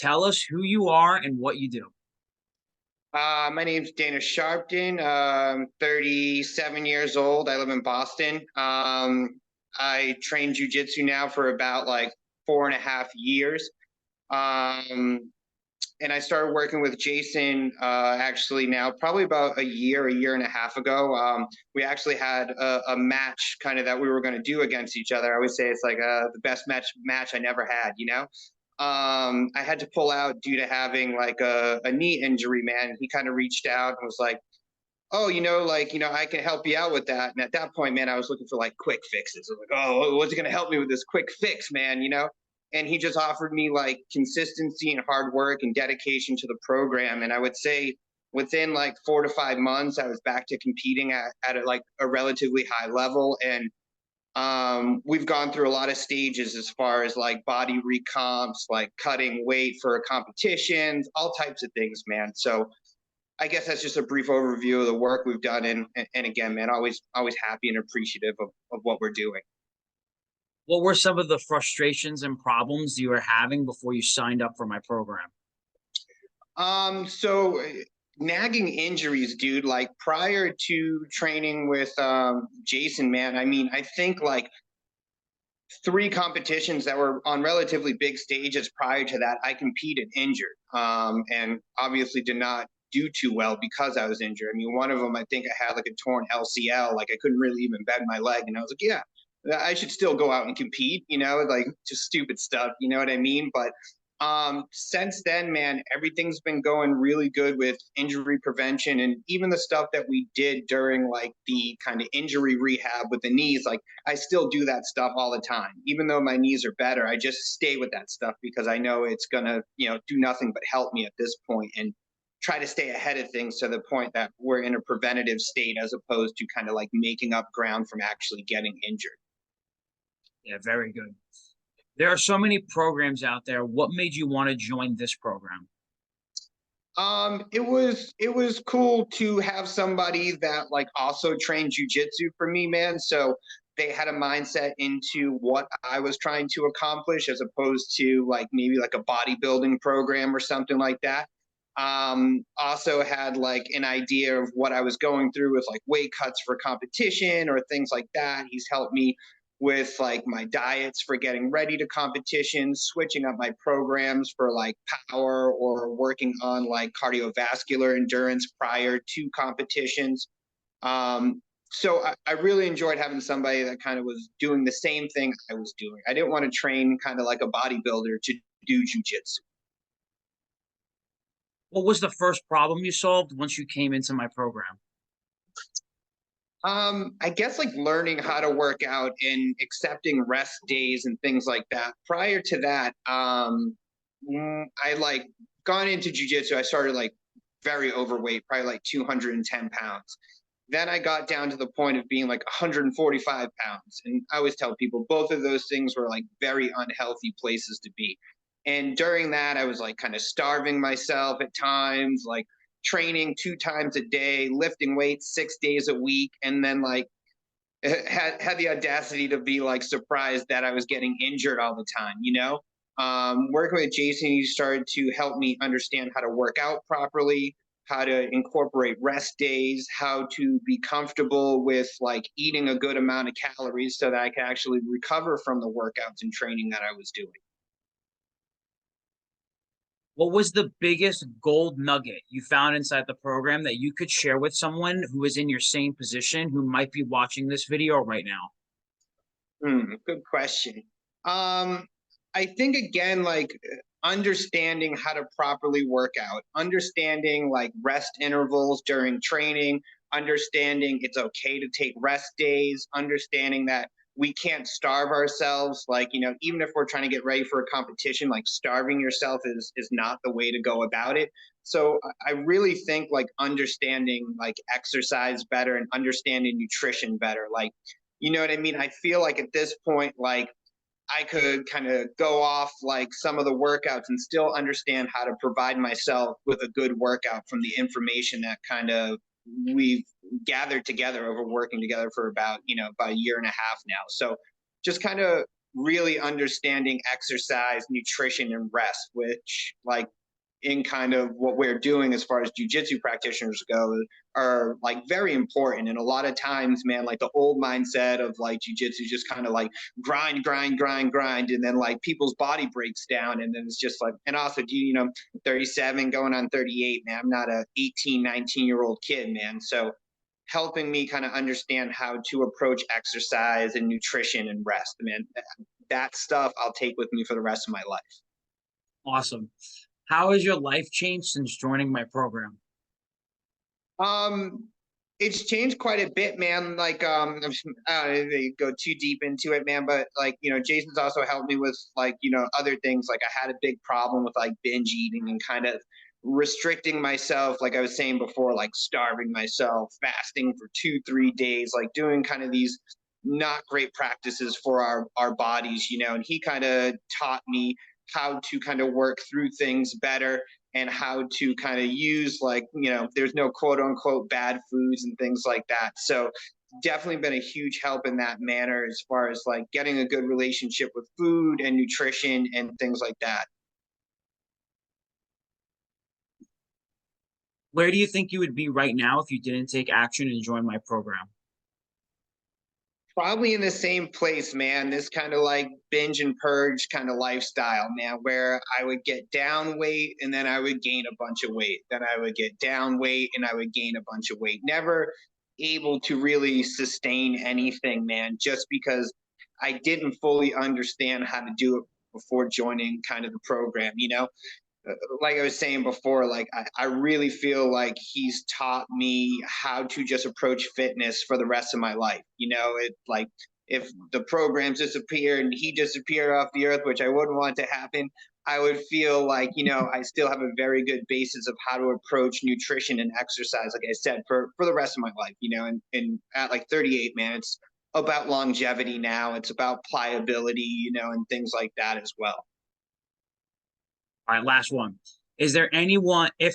Tell us who you are and what you do. My name's Dana Sharpton. 37 years old. I live in Boston. I train jujitsu now for about like 4.5 years. Um, and I started working with Jason actually now probably about a year and a half ago. We actually had a match kind of that we were going to do against each other. I always say it's like the best match I never had, you know? I had to pull out due to having like a knee injury, man. He kind of reached out and was like, oh, I can help you out with that. And at that point, man, I was looking for like quick fixes. I was like, oh, what's going to help me with this quick fix, man? And he just offered me like consistency and hard work and dedication to the program. And I would say within like 4 to 5 months, I was back to competing at like a relatively high level. And we've gone through a lot of stages as far as like body recomps, like cutting weight for competitions, all types of things, man. So I guess that's just a brief overview of the work we've done. And again, man, always happy and appreciative of what we're doing. What were some of the frustrations and problems you were having before you signed up for my program? So nagging injuries, dude, like prior to training with Jason, man, I mean, I think like three competitions that were on relatively big stages prior to that, I competed injured, and obviously did not do too well because I was injured. I mean, one of them, I think I had like a torn LCL, like I couldn't really even bend my leg, and I was like, yeah, I should still go out and compete, like just stupid stuff, you know what I mean? But since then, man, everything's been going really good with injury prevention, and even the stuff that we did during like the kind of injury rehab with the knees, like I still do that stuff all the time. Even though my knees are better, I just stay with that stuff because I know it's gonna, do nothing but help me at this point, and try to stay ahead of things to the point that we're in a preventative state as opposed to kind of like making up ground from actually getting injured. Yeah, very good. There are so many programs out there. What made you want to join this program? It was cool to have somebody that like also trained jujitsu for me, man. So they had a mindset into what I was trying to accomplish as opposed to like maybe like a bodybuilding program or something like that. Also had like an idea of what I was going through with like weight cuts for competition or things like that. He's helped me with like my diets for getting ready to competitions, switching up my programs for like power or working on like cardiovascular endurance prior to competitions. So I really enjoyed having somebody that kind of was doing the same thing I was doing. I didn't want to train kind of like a bodybuilder to do jujitsu. What was the first problem you solved once you came into my program? I guess like learning how to work out and accepting rest days and things like that. Prior to that, I like gone into jujitsu. I started like very overweight, probably like 210 pounds. Then I got down to the point of being like 145 pounds. And I always tell people both of those things were like very unhealthy places to be. And during that, I was like kind of starving myself at times, like training 2 times a day, lifting weights 6 days a week, and then like had the audacity to be like surprised that I was getting injured all the time. Working with Jason, he started to help me understand how to work out properly, how to incorporate rest days, how to be comfortable with like eating a good amount of calories so that I can actually recover from the workouts and training that I was doing. What was the biggest gold nugget you found inside the program that you could share with someone who is in your same position who might be watching this video right now? Good question. I think again, like understanding how to properly work out, understanding like rest intervals during training, understanding it's okay to take rest days, understanding that we can't starve ourselves. Like, even if we're trying to get ready for a competition, like starving yourself is not the way to go about it. So I really think like understanding like exercise better and understanding nutrition better. Like, you know what I mean? I feel like at this point, like I could kind of go off like some of the workouts and still understand how to provide myself with a good workout from the information that kind of we've gathered together over working together for about a year and a half now. So just kind of really understanding exercise, nutrition, and rest, which like in kind of what we're doing as far as jujitsu practitioners go are like very important. And a lot of times, man, like the old mindset of like jujitsu just kind of like grind, grind, grind, grind, and then like people's body breaks down, and then it's just like, and also, do you know, 37 going on 38, man. I'm not a 18, 19-year-old kid, man. So helping me kind of understand how to approach exercise and nutrition and rest, man. That stuff I'll take with me for the rest of my life. Awesome. How has your life changed since joining my program? Um, it's changed quite a bit, man. Like, I don't know, go too deep into it, man. But like, you know, Jason's also helped me with like, you know, other things. Like, I had a big problem with like binge eating and kind of restricting myself. Like I was saying before, like starving myself, fasting for 2, 3 days, like doing kind of these not great practices for our bodies, you know. And he kind of taught me how to kind of work through things better and how to kind of use like, you know, there's no quote unquote bad foods and things like that. So definitely been a huge help in that manner as far as like getting a good relationship with food and nutrition and things like that. Where do you think you would be right now if you didn't take action and join my program? Probably in the same place, man. This kind of like binge and purge kind of lifestyle, man, where I would get down weight and then I would gain a bunch of weight. Then I would get down weight and I would gain a bunch of weight. Never able to really sustain anything, man, just because I didn't fully understand how to do it before joining kind of the program, you know? Like I was saying before, like I really feel like he's taught me how to just approach fitness for the rest of my life. You know, it like if the programs disappear and he disappeared off the earth, which I wouldn't want to happen, I would feel like, you know, I still have a very good basis of how to approach nutrition and exercise, like I said, for the rest of my life, you know, and at like 38, man, it's about longevity now. It's about pliability, you know, and things like that as well. All right, last one. Is there anyone if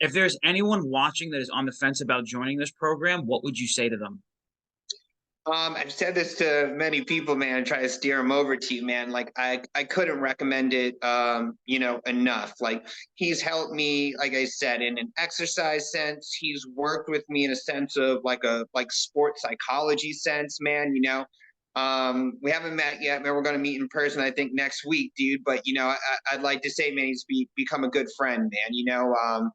if there's anyone watching that is on the fence about joining this program, what would you say to them? I've said this to many people, man, and try to steer them over to you, man. Like I couldn't recommend it, you know, enough. Like he's helped me, like I said, in an exercise sense. He's worked with me in a sense of like a like sports psychology sense, man. You know, we haven't met yet, man. We're gonna meet in person, I think, next week, dude. But you know, I'd like to say, man, he's become a good friend, man. You know,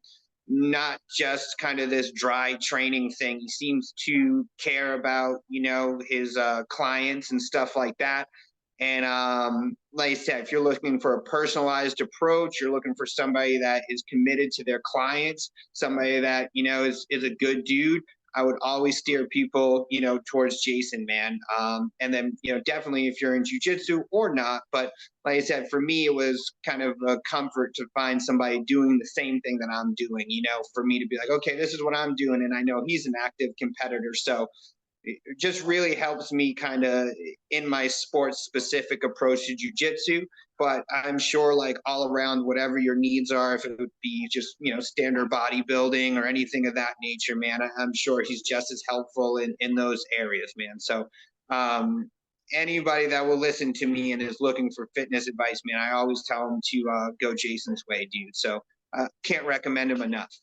not just kind of this dry training thing. He seems to care about, you know, his clients and stuff like that. And like I said, if you're looking for a personalized approach, you're looking for somebody that is committed to their clients, somebody that, you know, is a good dude. I would always steer people, you know, towards Jason, man. And then, you know, definitely if you're in jujitsu or not. But like I said, for me, it was kind of a comfort to find somebody doing the same thing that I'm doing, you know, for me to be like, okay, this is what I'm doing. And I know he's an active competitor. So it just really helps me kind of in my sports specific approach to jujitsu. But I'm sure, like all around, whatever your needs are, if it would be just, you know, standard bodybuilding or anything of that nature, man, I'm sure he's just as helpful in those areas, man. So, anybody that will listen to me and is looking for fitness advice, man, I always tell them to go Jason's way, dude. So, can't recommend him enough.